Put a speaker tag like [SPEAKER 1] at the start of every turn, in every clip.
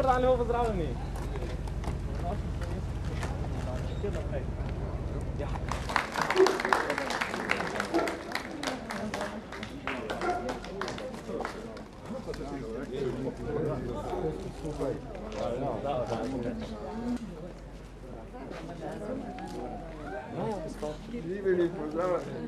[SPEAKER 1] Dobar dan, lepo pozdravljeni. Ja.
[SPEAKER 2] Živeli, pozdravljeni.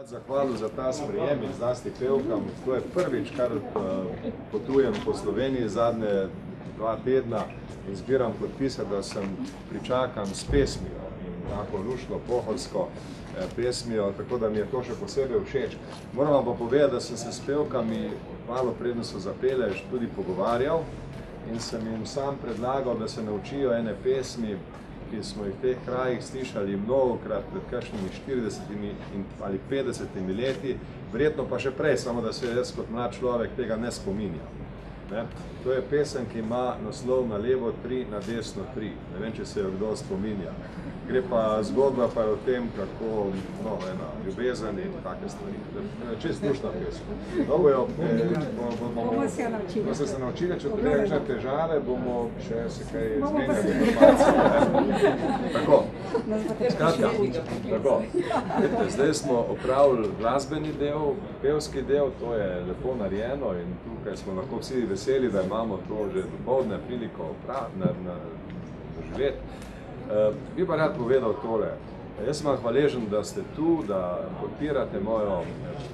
[SPEAKER 2] Zahvalil za ta sprejem in zlasti pevkam. To je prvič, kar potujem po Sloveniji zadnje 2 tedna in zbiram podpise, da sem pričakan s pesmijo in tako luštno, pohorsko pesmijo, tako da mi je to še posebej všeč. Moram vam pa povedati, da sem se s pevkami malo predno so zapele tudi pogovarjal in sem jim sam predlagal, da se naučijo ene pesmi, ki smo jih v teh krajih slišali mnogokrat pred kakšnimi 40 ali 50 leti, verjetno pa še prej, samo da se jaz kot mlad človek tega ne spominjam. To je pesem, ki ima naslov Na levo 3, na desno 3. Ne vem, če se jo kdo spominja. Gre pa zgodba pa je o tem, kako ena ljubezen in take stvari. Čist luštna pesem. Bomo se naučili, če tudi kakšne težave, bomo še se kaj zmenjali informacije. Tako, skratka, tako. Zdaj smo opravili glasbeni del, pevski del, to je lepo narejeno in tukaj smo lahko vsi veseli, da imamo to že dopoldne priliko doživeti. Bi pa rad povedal tole. Jaz sem vam hvaležen, da ste tu, da podpirate mojo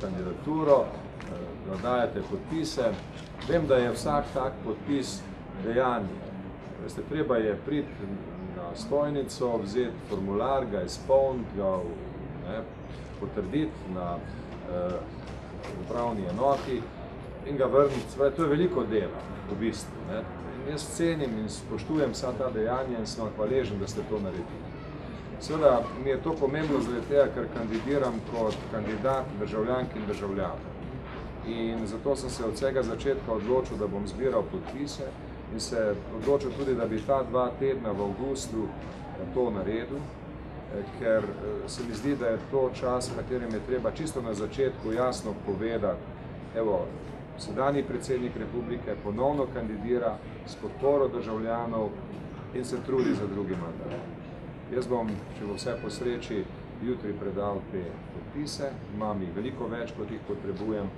[SPEAKER 2] kandidaturo, da dajete podpise. Vem, da je vsak tak podpis dejanje. Veste, treba je priti na stojnico, vzeti formular, ga izpolniti, ga potrditi na upravni enoti in ga vrniti. To je veliko dela, v bistvu. Jaz cenim in spoštujem vsa ta dejanja in sem hvaležen, da ste to naredili. Seveda mi je to pomembno zaradi tega, ker kandidiram kot kandidat državljank in državljanov. In zato sem se od vsega začetka odločil, da bom zbiral podpise in se odločil tudi, da bi ta 2 tedna v avgustu to naredil, ker se mi zdi, da je to čas, v katerem je treba čisto na začetku jasno povedati, evo, sedanji predsednik republike ponovno kandidira s podporo državljanov in se trudi za drugi mandat. Jaz bom, če bo vse po sreči, jutri predal te podpise, imam jih veliko več, kot jih potrebujem,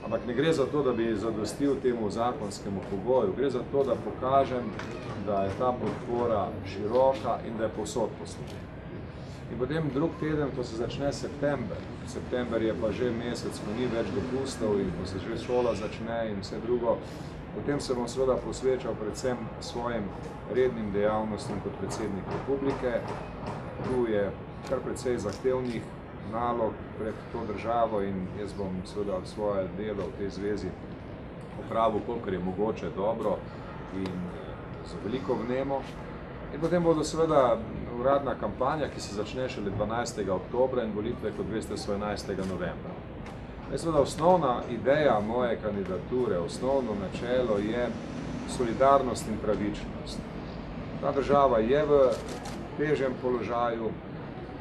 [SPEAKER 2] ampak ne gre za to, da bi zadostil temu zakonskemu pogoju, gre za to, da pokažem, da je ta podpora široka in da je povsod po Sloveniji. In potem drug teden, ko se začne september, september je pa že mesec, ko ni več dopustov in ko se že šola začne in vse drugo, potem se bom seveda posvečal predvsem svojim rednim dejavnostim kot predsednik republike. Tu je kar precej zahtevnih nalog pred to državo in jaz bom seveda svoje delo v tej zvezi opravil, kolikor je mogoče dobro in z veliko vnemo. In potem bodo seveda uradna kampanja, ki se začne šele 12. oktobra in volitve, kot veste, so 11. novembra. Seveda osnovna ideja moje kandidature, osnovno načelo je solidarnost in pravičnost. Ta država je v težjem položaju,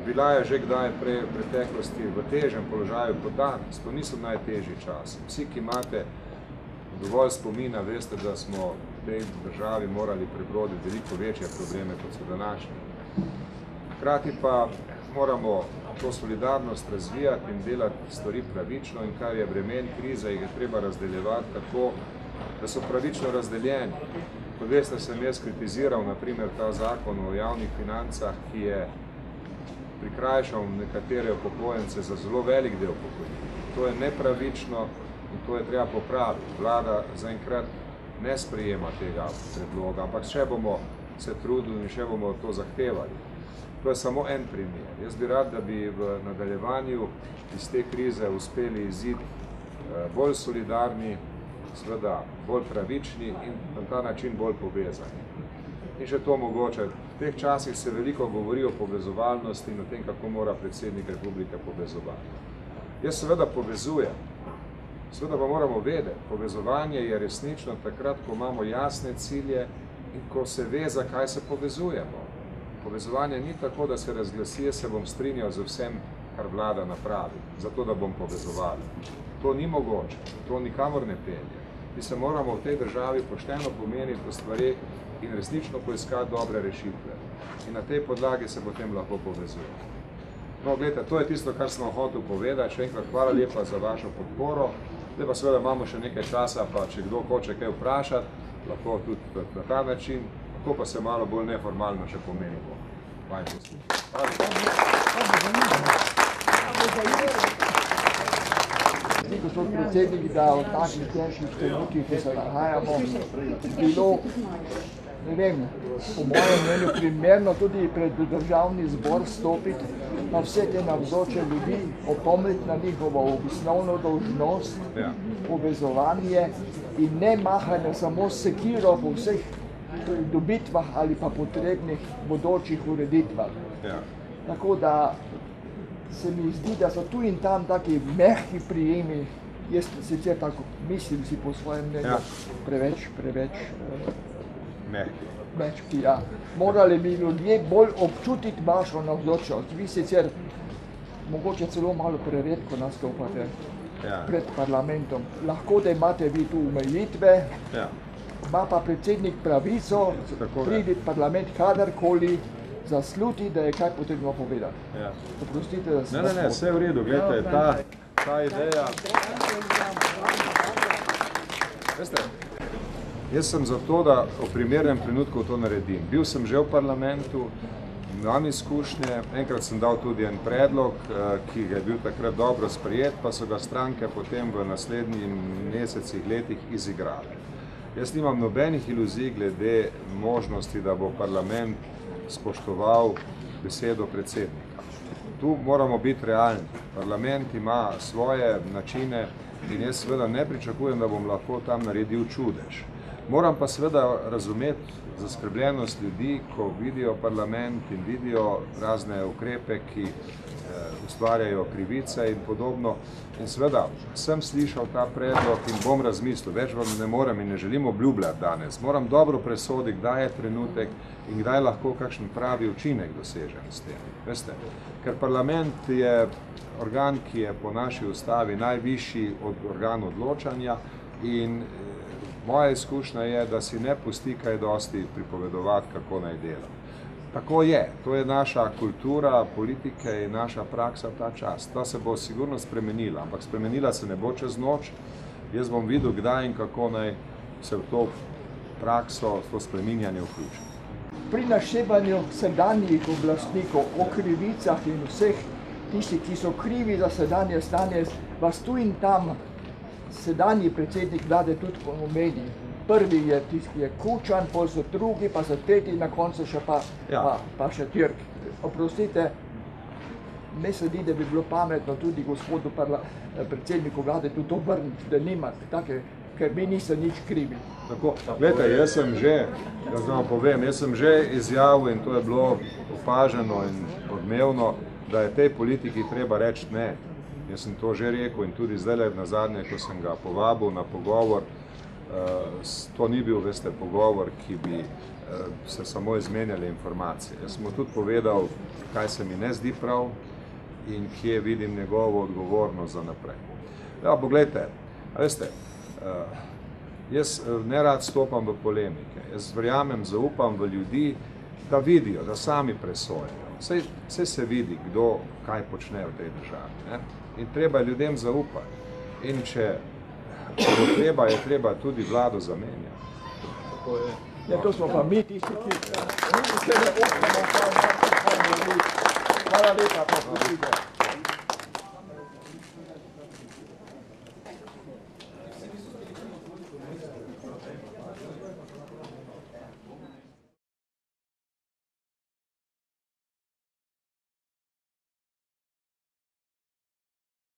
[SPEAKER 2] bila je že kdaj prej v preteklosti v težjem položaju kot danes. To niso najtežji časi. Vsi, ki imate dovolj spomina, veste, da smo v tej državi morali prebroditi veliko večje probleme, kot so današnji. Hkrati pa moramo to solidarnost razvijati in delati stvari pravično in kar je bremen krize, jih je treba razdeljevati tako, da so pravično razdeljeni. Kot veste, sem jaz kritiziral naprimer ta zakon o javnih financah, ki je prikrajšal nekatere upokojence za zelo velik del pokojnin. To je nepravično in to je treba popraviti. Vlada zaenkrat ne sprejema tega predloga, ampak še bomo se trudili in še bomo to zahtevali. To je samo en primer. Jaz bi rad, da bi v nadaljevanju iz te krize uspeli iziti bolj solidarni, seveda bolj pravični in na ta način bolj povezani. In še to mogoče. V teh časih se veliko govori o povezovalnosti in o tem, kako mora predsednik republike povezovati. Jaz seveda povezujem. Seveda pa moramo vedeti, povezovanje je resnično takrat, ko imamo jasne cilje in ko se ve, zakaj se povezujemo. Povezovanje ni tako, da se razglasi, se bom strinjal z vsem, kar vlada napravi, zato da bom povezoval. To ni mogoče, to nikamor ne pelje. Mi se moramo v tej državi pošteno pomeniti po stvareh in resnično poiskati dobre rešitve. In na tej podlagi se potem lahko povezujemo. No, gledajte, to je tisto, kar smo hotel povedati. Še enkrat hvala lepa za vašo podporo. Zdaj pa seveda imamo še nekaj časa, pa če kdo hoče kaj vprašati, lahko tudi na ta način, lahko pa se malo bolj neformalno še pomenimo.
[SPEAKER 1] Gospod predsednik, da v takih težkih trenutkih, ki se nahajamo, bilo, ne vem, po mojem mnenju primerno tudi pred državni zbor stopiti, na vse te navzoče ljudi, opomniti na njihovo osnovno dolžnost, povezovanje in ne mahanje samo sekiro po vseh dobitvah ali pa potrebnih bodočih ureditvah. Tako da se mi zdi, da so tu in tam taki mehki prijemi, jaz sicer tako mislim si po svojem mnenju, preveč mehki. Ja. Morali bi ljudje bolj občutiti vašo navzočnost. Vi sicer mogoče celo malo preredko nastopate pred parlamentom. Lahko, da imate vi tu omejitve, ima pa predsednik pravico priti v parlament kadarkoli, zasluti, da je kaj potrebno povedati. Oprostite, da sem...
[SPEAKER 2] Ne, vse v redu, gledajte, ta ideja... Veste, jaz sem za to, da v primernem trenutku to naredim. Bil sem že v parlamentu, imam izkušnje, enkrat sem dal tudi en predlog, ki ga je bil takrat dobro sprejet, pa so ga stranke potem v naslednjih mesecih, letih izigrali. Jaz nimam nobenih iluzij glede možnosti, da bo parlament spoštoval besedo predsednika. Tu moramo biti realni. Parlament ima svoje načine in jaz seveda ne pričakujem, da bom lahko tam naredil čudež. Moram pa seveda razumeti zaskrbljenost ljudi, ko vidijo parlament in vidijo razne ukrepe, ki ustvarjajo krivice in podobno. In seveda sem slišal ta predlog in bom razmislil, več vam ne morem in ne želim obljubljati danes. Moram dobro presoditi, kdaj je trenutek in kdaj lahko kakšen pravi učinek dosežem s tem. Veste, ker parlament je organ, ki je po naši ustavi najvišji organ odločanja in moja izkušnja je, da si ne pusti kaj dosti pripovedovati, kako naj dela. Tako je, to je naša kultura, politike in naša praksa ta čas. Ta se bo sigurno spremenila, ampak spremenila se ne bo čez noč. Jaz bom videl, kdaj in kako naj se v to prakso, to spreminjanje vključi.
[SPEAKER 1] Pri naštevanju sedanjih oblastnikov o krivicah in vseh tistih, ki so krivi za sedanje stanje, vas tu in tam sedanji predsednik vlade tudi omeni. Prvi je tisti, ki je Kučan, pol so drugi, pa so tretji, na koncu še pa še Türk. Oprostite, Me se zdi, da bi bilo pametno tudi gospodu predsedniku vlade tudi obrniti, da nima take, ker mi niso nič krivi.
[SPEAKER 2] Tako, gledajte, jaz sem že izjavil in to je bilo opaženo in odmevno, da je tej politiki treba reči ne. Jaz sem to že rekel in tudi zdaj nazadnje, ko sem ga povabil na pogovor, to ni bil, veste, pogovor, ki bi se samo izmenjali informacije. Jaz sem mu tudi povedal, kaj se mi ne zdi prav in kje vidim njegovo odgovornost za naprej. Ja, pogledajte, veste, jaz ne rad stopam v polemike. Jaz verjamem, zaupam v ljudi, da vidijo, da sami presojajo. Vse se vidi, kdo kaj počne v tej državi. Ne? In treba ljudem zaupati. In če bo treba, je treba tudi vlado zamenjati.
[SPEAKER 1] Ja, to smo pa mi tisti, ki se ne upamo. Hvala lepa, pa